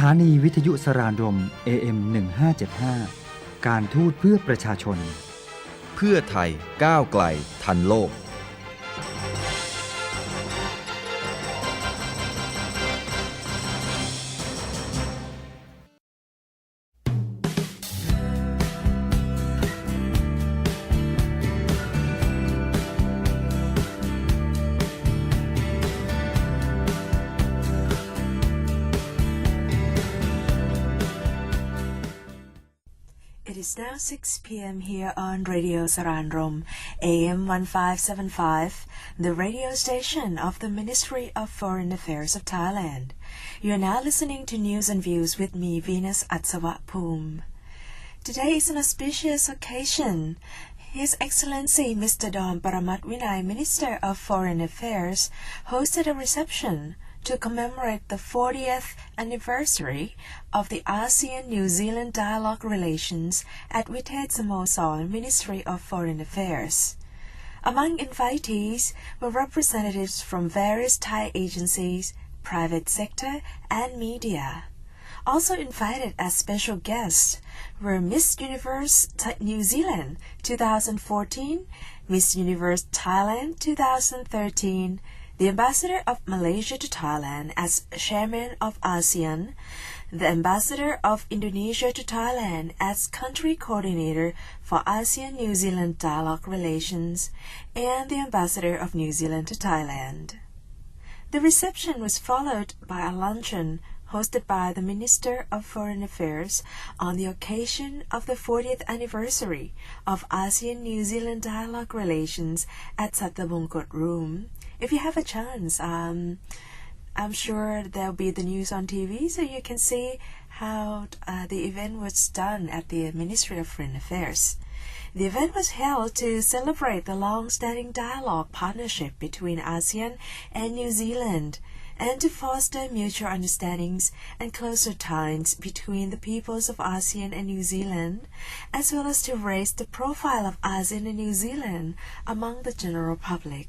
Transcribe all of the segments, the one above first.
ถานีวิทยุสรานรม AM1575 การทูตเพื่อประชาชนเพื่อไทยก้าวไกลทันโลกIt is now 6 p.m. here on Radio Saranrom, AM1575, the radio station of the Ministry of Foreign Affairs of Thailand. You are now listening to News and Views with me, Venus Atsawapum. Today is an auspicious occasion. His Excellency Mr. Don Paramat Vinay, Minister of Foreign Affairs, hosted a reception to commemorate the 40th anniversary of the ASEAN-New Zealand dialogue relations at Vitet Samoson, Ministry of Foreign Affairs. Among invitees were representatives from various Thai agencies, private sector, and media. Also invited as special guests were Miss Universe New Zealand 2014, Miss Universe Thailand 2013, the Ambassador of Malaysia to Thailand as Chairman of ASEAN, the Ambassador of Indonesia to Thailand as Country Coordinator for ASEAN-New Zealand Dialogue Relations, and the Ambassador of New Zealand to Thailand. The reception was followed by a luncheon hosted by the Minister of Foreign Affairs on the occasion of the 40th anniversary of ASEAN-New Zealand Dialogue Relations at Satthabongkot Room. If you have a chance, I'm sure there'll be the news on TV, so you can see how the event was done at the Ministry of Foreign Affairs. The event was held to celebrate the long-standing dialogue partnership between ASEAN and New Zealand, and to foster mutual understandings and closer ties between the peoples of ASEAN and New Zealand, as well as to raise the profile of ASEAN and New Zealand among the general public.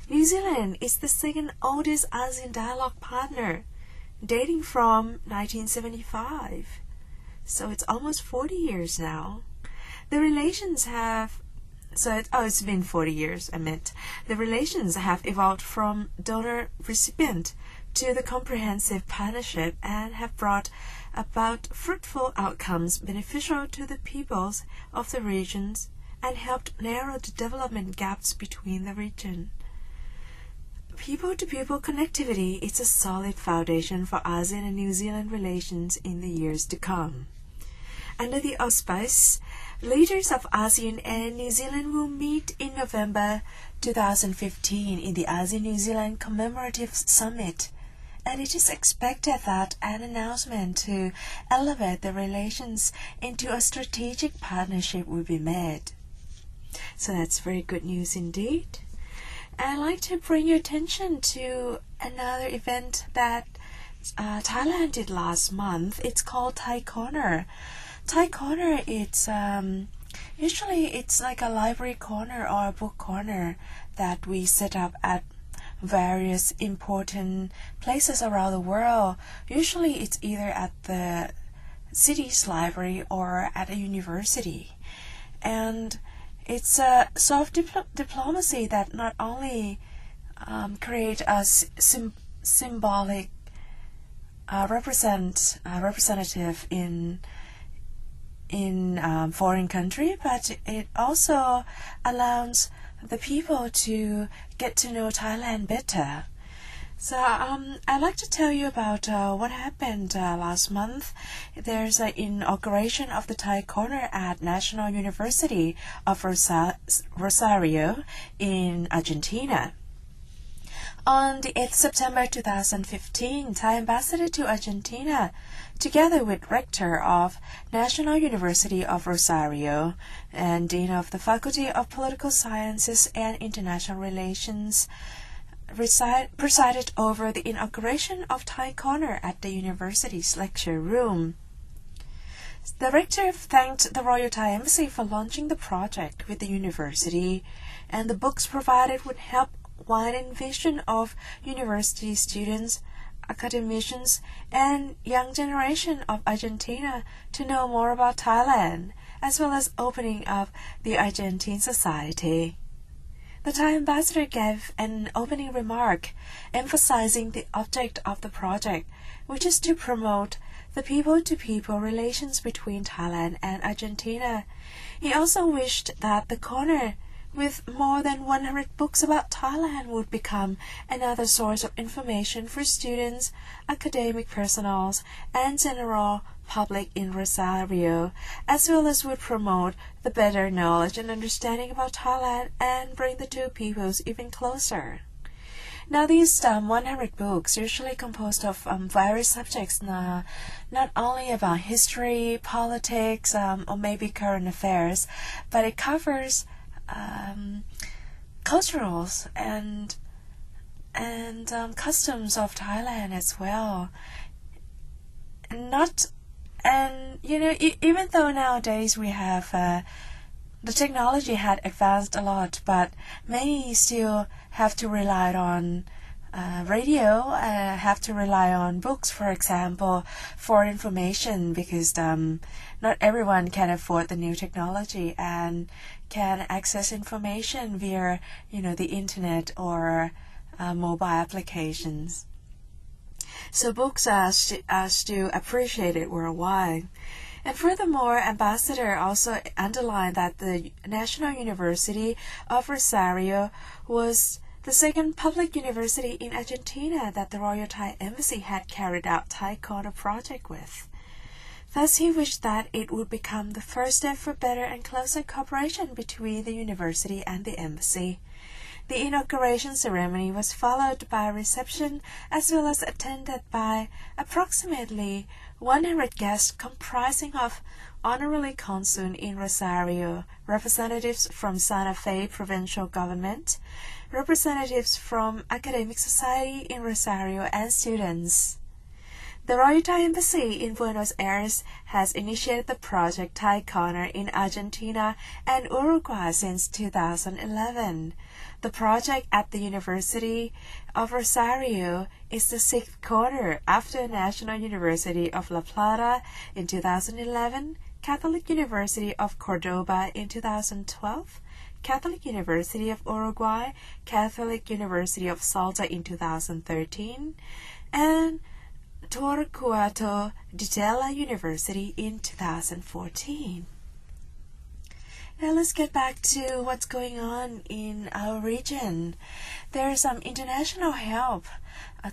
New Zealand is the second oldest ASEAN dialogue partner, dating from 1975. So it's almost 40 years now. The relations have... it's been 40 years, I meant. The relations have evolved from donor-recipient to the comprehensive partnership and have brought about fruitful outcomes beneficial to the peoples of the regions and helped narrow the development gaps between the region. People-to-people connectivity is a solid foundation for ASEAN and New Zealand relations in the years to come. Under the auspice, leaders of ASEAN and New Zealand will meet in November 2015 in the ASEAN-New Zealand Commemorative Summit, and it is expected that an announcement to elevate the relations into a strategic partnership will be made. So that's very good news indeed. I'd like to bring your attention to another event that Thailand did last month. It's called Thai Corner. Thai Corner, it's usually it's like a library corner or a book corner that we set up at various important places around the world. Usually it's either at the city's library or at a university. And it's a soft diplomacy that not only create a symbolic representative in foreign country, but it also allows the people to get to know Thailand better. So I'd like to tell you about what happened last month. There's an inauguration of the Thai Corner at National University of Rosario in Argentina. On the 8th September 2015, Thai Ambassador to Argentina, together with Rector of National University of Rosario and Dean of the Faculty of Political Sciences and International Relations, presided over the inauguration of Thai Corner at the university's lecture room. The rector thanked the Royal Thai Embassy for launching the project with the university, and the books provided would help widen vision of university students academicians and young generation of Argentina to know more about Thailand, as well as opening up the Argentine society. The Thai ambassador gave an opening remark emphasizing the object of the project, which is to promote the people-to-people relations between Thailand and Argentina. He also wished that the corner with more than 100 books about Thailand would become another source of information for students, academic personnel, and general public in Rosario, as well as would promote the better knowledge and understanding about Thailand and bring the two peoples even closer. Now these 100 books usually composed of various subjects, not only about history, politics, or maybe current affairs, but it covers cultures and customs of Thailand as well. Even though nowadays we have the technology had advanced a lot, but many still have to rely on radio, have to rely on books, for example, for information, because not everyone can afford the new technology and can access information via, the internet or mobile applications. So books are still appreciated worldwide. And furthermore, Ambassador also underlined that the National University of Rosario was the second public university in Argentina that the Royal Thai Embassy had carried out Thai Corner project with. Thus, he wished that it would become the first step for better and closer cooperation between the university and the embassy. The inauguration ceremony was followed by a reception as well as attended by approximately 100 guests comprising of honorary consul in Rosario, representatives from Santa Fe provincial government, representatives from academic society in Rosario, and students. The Royal Thai Embassy in Buenos Aires has initiated the project Thai Corner in Argentina and Uruguay since 2011. The project at the University of Rosario is the sixth corner after National University of La Plata in 2011, Catholic University of Cordoba in 2012, Catholic University of Uruguay, Catholic University of Salta in 2013, and Torquato di Tella University in 2014. Now let's get back to what's going on in our region. There is some international help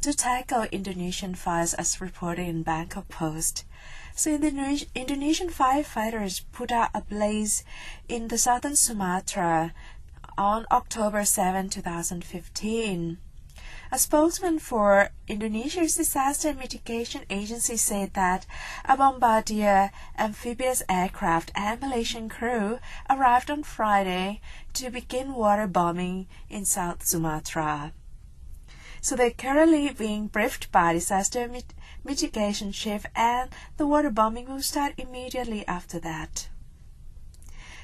to tackle Indonesian fires as reported in Bangkok Post. So the Indonesian firefighters put out a blaze in the southern Sumatra on October 7, 2015. A spokesman for Indonesia's disaster mitigation agency said that a Bombardier amphibious aircraft and Malaysian crew arrived on Friday to begin water bombing in South Sumatra. So they're currently being briefed by disaster mitigation chief, and the water bombing will start immediately after that.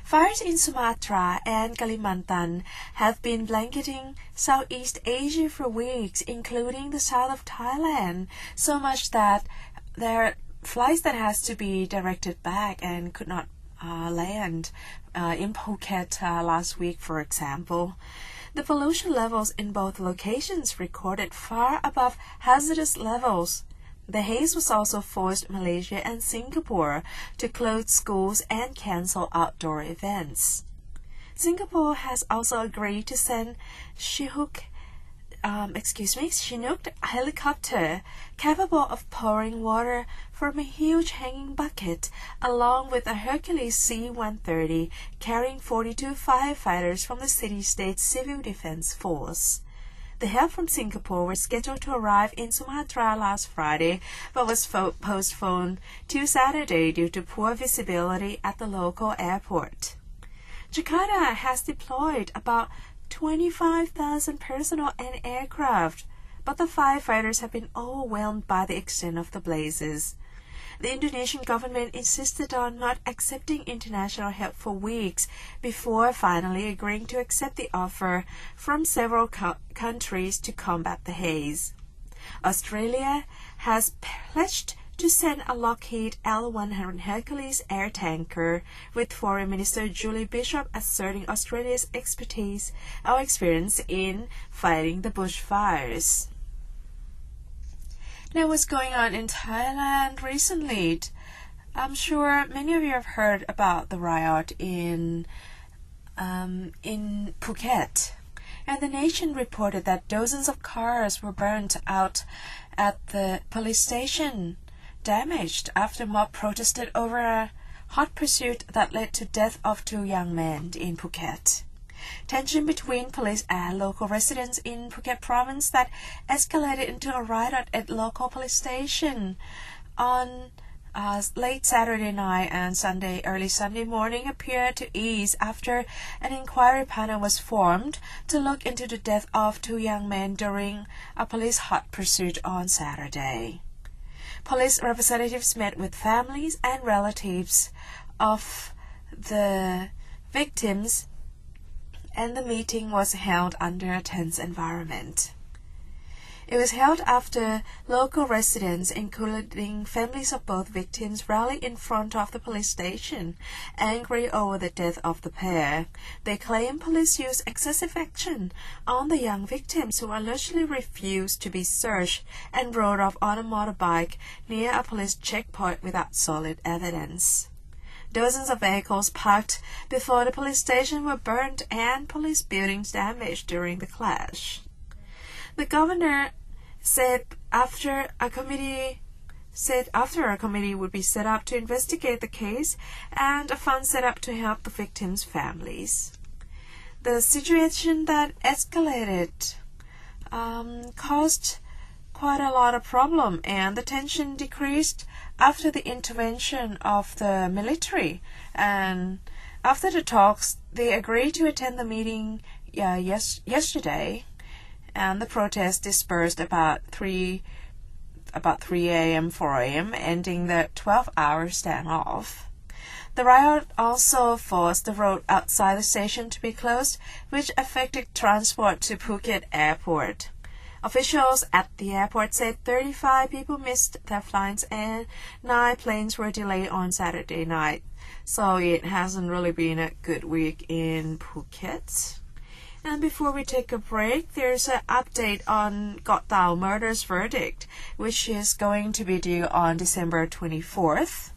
Fires in Sumatra and Kalimantan have been blanketing Southeast Asia for weeks, including the south of Thailand, so much that there are flights that has to be directed back and could not land in Phuket last week, for example. The pollution levels in both locations recorded far above hazardous levels. The haze was also forced Malaysia and Singapore to close schools and cancel outdoor events. Singapore has also agreed to send Chinook helicopter capable of pouring water from a huge hanging bucket, along with a Hercules C-130 carrying 42 firefighters from the city-state civil defense force. The help from Singapore was scheduled to arrive in Sumatra last Friday, but was postponed to Saturday due to poor visibility at the local airport. Jakarta has deployed about 25,000 personnel and aircraft, but the firefighters have been overwhelmed by the extent of the blazes. The Indonesian government insisted on not accepting international help for weeks before finally agreeing to accept the offer from several countries to combat the haze. Australia has pledged to send a Lockheed L-100 Hercules air tanker, with Foreign Minister Julie Bishop asserting Australia's expertise or experience in fighting the bushfires. Now, what's going on in Thailand recently? I'm sure many of you have heard about the riot in Phuket. And the nation reported that dozens of cars were burnt out at the police station, damaged after mob protested over a hot pursuit that led to death of 2 young men in Phuket. Tension between police and local residents in Phuket province that escalated into a riot at local police station on late Saturday night and early Sunday morning appeared to ease after an inquiry panel was formed to look into the death of 2 young men during a police hot pursuit on Saturday. Police representatives met with families and relatives of the victims, and the meeting was held under a tense environment. It was held after local residents, including families of both victims, rallied in front of the police station, angry over the death of the pair. They claim police used excessive action on the young victims, who allegedly refused to be searched and rode off on a motorbike near a police checkpoint without solid evidence. Dozens of vehicles parked before the police station were burned and police buildings damaged during the clash. The governor said after a committee would be set up to investigate the case and a fund set up to help the victims' families. The situation that escalated caused quite a lot of problem, and the tension decreased after the intervention of the military. And after the talks, they agreed to attend the meeting yesterday. And the protest dispersed about 3 a.m., 4 a.m., ending the 12-hour standoff. The riot also forced the road outside the station to be closed, which affected transport to Phuket Airport. Officials at the airport said 35 people missed their flights and 9 planes were delayed on Saturday night. So it hasn't really been a good week in Phuket. And before we take a break, there's an update on Koh Tao murder's verdict, which is going to be due on December 24th.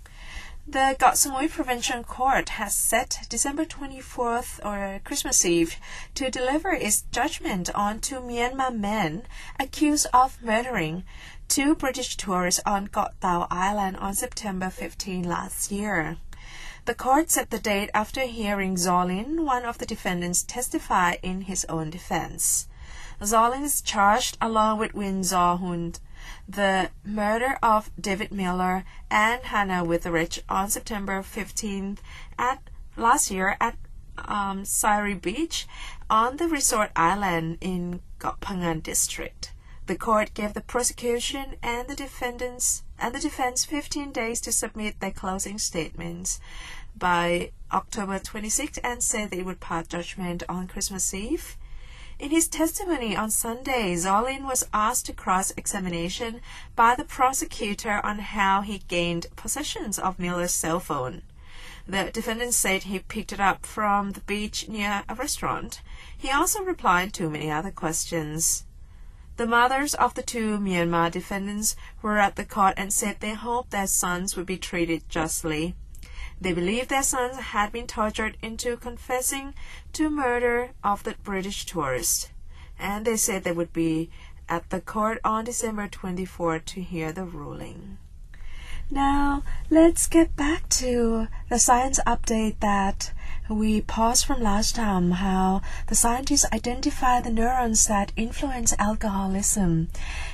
The Koh Samui Provincial Court has set December 24th, or Christmas Eve, to deliver its judgment on 2 Myanmar men accused of murdering 2 British tourists on Koh Tao Island on September 15 last year. The court set the date after hearing Zolin, one of the defendants, testify in his own defense. Zolin is charged, along with Win Zaw-hun, the murder of David Miller and Hannah Witheridge on September 15th last year at Siri Beach on the resort island in Koh Phangan district. The court gave the prosecution and the defense 15 days to submit their closing statements by October 26 and said they would pass judgment on Christmas Eve. In his testimony on Sunday, Zolin was asked to cross-examination by the prosecutor on how he gained possession of Miller's cell phone. The defendant said he picked it up from the beach near a restaurant. He also replied to many other questions. The mothers of the 2 Myanmar defendants were at the court and said they hoped their sons would be treated justly. They believed their sons had been tortured into confessing to murder of the British tourist, and they said they would be at the court on December 24th to hear the ruling. Now, let's get back to the science update that we paused from last time, how the scientists identify the neurons that influence alcoholism.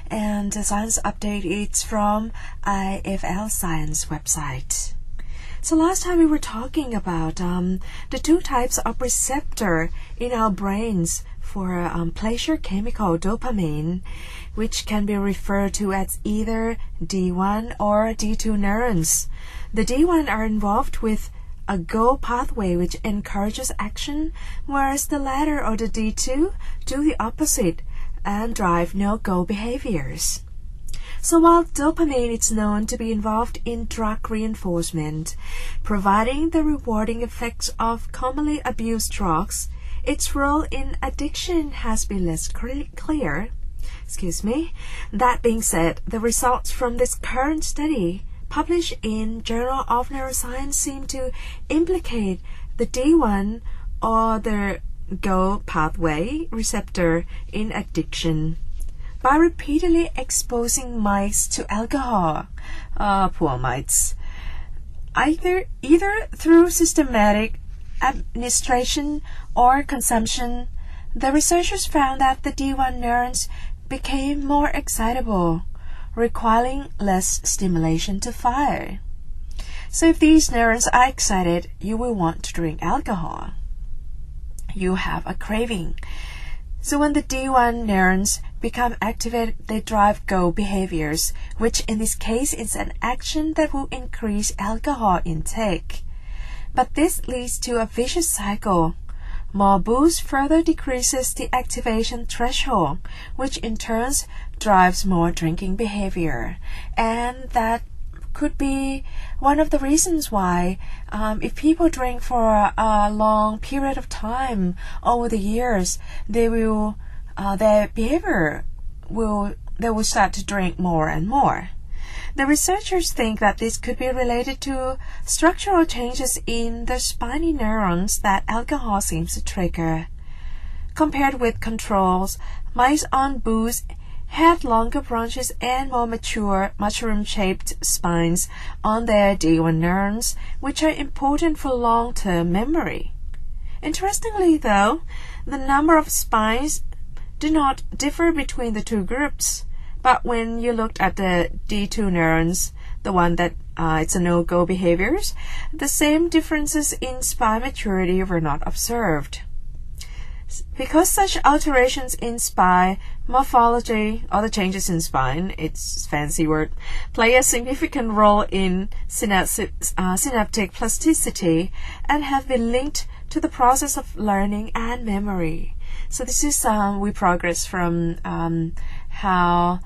And the science update is from IFL Science website. So last time we were talking about the 2 types of receptor in our brains for pleasure chemical dopamine, which can be referred to as either D1 or D2 neurons. The D1 are involved with a go pathway which encourages action, whereas the latter, or the D2, do the opposite and drive no-go behaviors. So while dopamine is known to be involved in drug reinforcement, providing the rewarding effects of commonly abused drugs, its role in addiction has been less clear. That being said, the results from this current study, published in Journal of Neuroscience, seem to implicate the D1 or the GO pathway receptor in addiction. By repeatedly exposing mice to alcohol, poor mice, either through systematic administration or consumption, the researchers found that the D1 neurons became more excitable, requiring less stimulation to fire. So if these neurons are excited, you will want to drink alcohol. You have a craving. So when the D1 neurons become activated, they drive go behaviors, which in this case is an action that will increase alcohol intake. But this leads to a vicious cycle. More booze further decreases the activation threshold, which in turn drives more drinking behavior. And that could be one of the reasons why if people drink for a long period of time over the years, their behavior they will start to drink more and more. The researchers think that this could be related to structural changes in the spiny neurons that alcohol seems to trigger. Compared with controls, mice on booze had longer branches and more mature mushroom-shaped spines on their D1 neurons, which are important for long-term memory. Interestingly, though, the number of spines do not differ between the two groups. But when you looked at the D2 neurons, the one that it's a no-go behaviors, the same differences in spine maturity were not observed. Because such alterations in spine morphology, or the changes in spine, it's a fancy word, play a significant role in synaptic plasticity and have been linked to the process of learning and memory. So this is we progress from how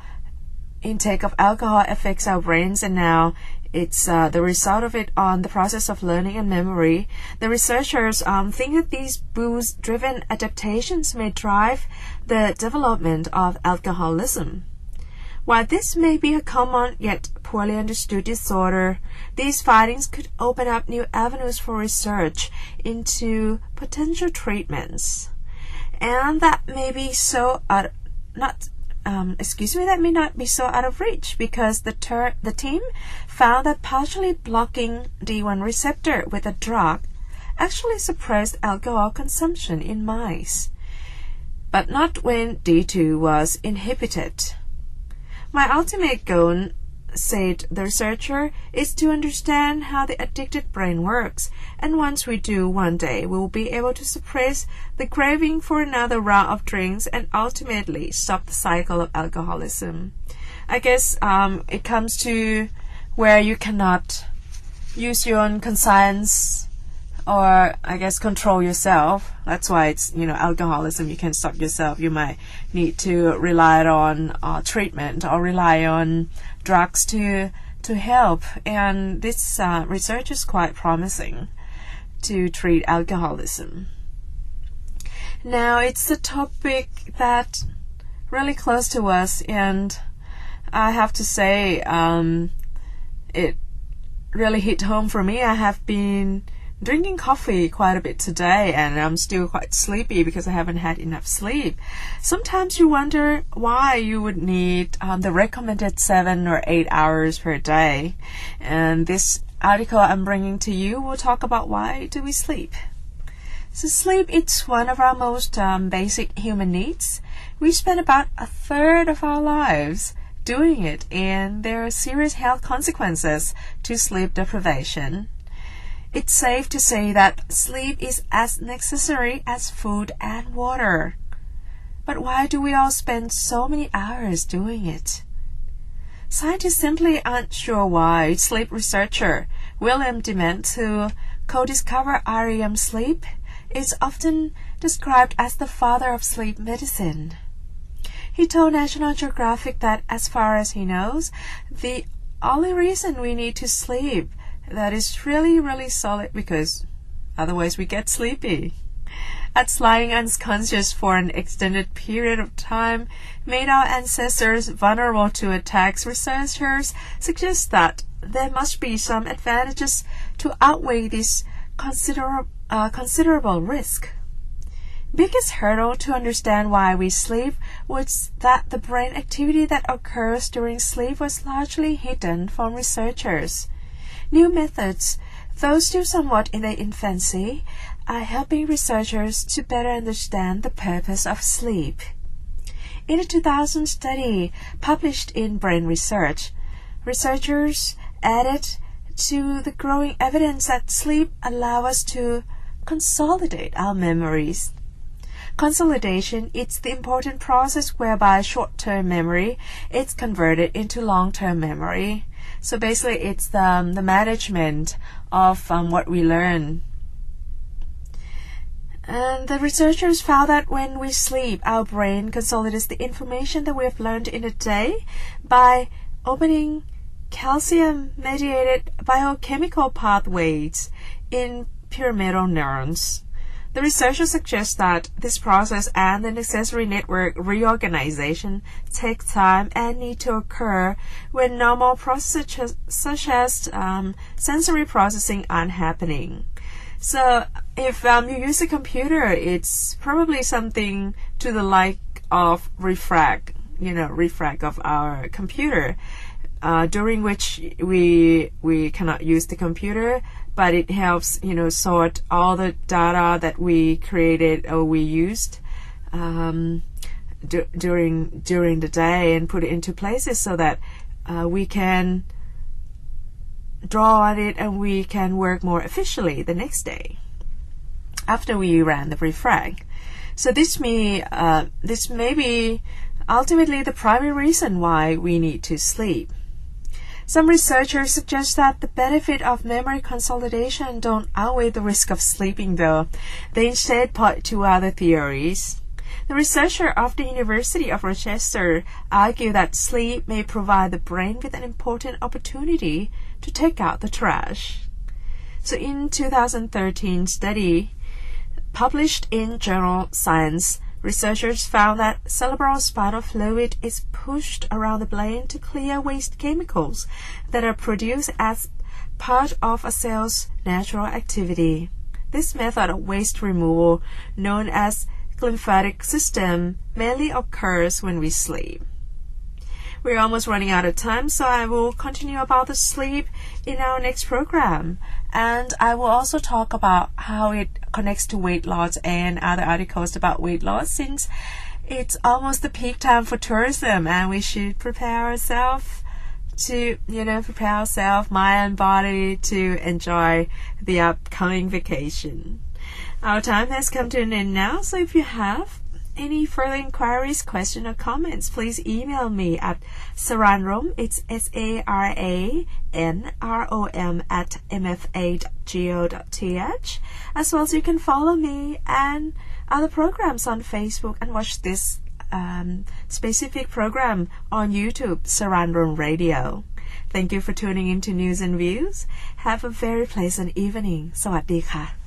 intake of alcohol affects our brains, and now it's the result of it on the process of learning and memory. The researchers think that these booze-driven adaptations may drive the development of alcoholism. While this may be a common yet poorly understood disorder, these findings could open up new avenues for research into potential treatments. And that may be that may not be so out of reach, because the team found that partially blocking D1 receptor with a drug actually suppressed alcohol consumption in mice, but not when D2 was inhibited. My ultimate goal, said the researcher, is to understand how the addicted brain works, and once we do, one day we will be able to suppress the craving for another round of drinks and ultimately stop the cycle of alcoholism. I guess it comes to where you cannot use your own conscience, or I guess control yourself. That's why it's, alcoholism, you can't stop yourself. You might need to rely on treatment or rely on drugs to help. And this research is quite promising to treat alcoholism. Now, it's a topic that really close to us, and I have to say it really hit home for me. I have been drinking coffee quite a bit today, and I'm still quite sleepy because I haven't had enough sleep. Sometimes you wonder why you would need the recommended 7 or 8 hours per day. And this article I'm bringing to you will talk about why do we sleep. So sleep, it's one of our most basic human needs. We spend about a third of our lives doing it, and there are serious health consequences to sleep deprivation. It's safe to say that sleep is as necessary as food and water. But why do we all spend so many hours doing it? Scientists simply aren't sure why. Sleep researcher William Dement, who co-discovered REM sleep, is often described as the father of sleep medicine. He told National Geographic that as far as he knows, the only reason we need to sleep that is really solid because otherwise we get sleepy. As lying unconscious for an extended period of time made our ancestors vulnerable to attacks, researchers suggest that there must be some advantages to outweigh this considerable risk. Biggest hurdle to understand why we sleep was that the brain activity that occurs during sleep was largely hidden from researchers. New methods, though still somewhat in their infancy, are helping researchers to better understand the purpose of sleep. In a 2000 study published in Brain Research, researchers added to the growing evidence that sleep allows us to consolidate our memories. Consolidation is the important process whereby short-term memory is converted into long-term memory. So basically, it's the management of what we learn. And the researchers found that when we sleep, our brain consolidates the information that we have learned in a day by opening calcium-mediated biochemical pathways in pyramidal neurons. The researchers suggest that this process and the necessary network reorganization take time and need to occur when normal processes such as sensory processing aren't happening. So if you use a computer, it's probably something to the like of refrag of our computer, during which we cannot use the computer, but it helps, sort all the data that we created or we used during the day and put it into places so that we can draw on it and we can work more efficiently the next day after we ran the refrag. So this may be ultimately the primary reason why we need to sleep. Some researchers suggest that the benefit of memory consolidation don't outweigh the risk of sleeping, though. They instead point to other theories. The researcher of the University of Rochester argued that sleep may provide the brain with an important opportunity to take out the trash. So in 2013 study published in journal Science, researchers found that cerebral spinal fluid is pushed around the brain to clear waste chemicals that are produced as part of a cell's natural activity. This method of waste removal, known as lymphatic system, mainly occurs when we sleep. We're almost running out of time, so I will continue about the sleep in our next program. And I will also talk about how it connects to weight loss and other articles about weight loss, since it's almost the peak time for tourism and we should prepare ourselves, mind and body, to enjoy the upcoming vacation. Our time has come to an end now, so if you have any further inquiries, questions, or comments, please email me at saranrom, it's saranrom@mfa.go.th, as well as you can follow me and other programs on Facebook and watch this specific program on YouTube, Saranrom Radio. Thank you for tuning in to News and Views. Have a very pleasant evening. สวัสดีค่ะ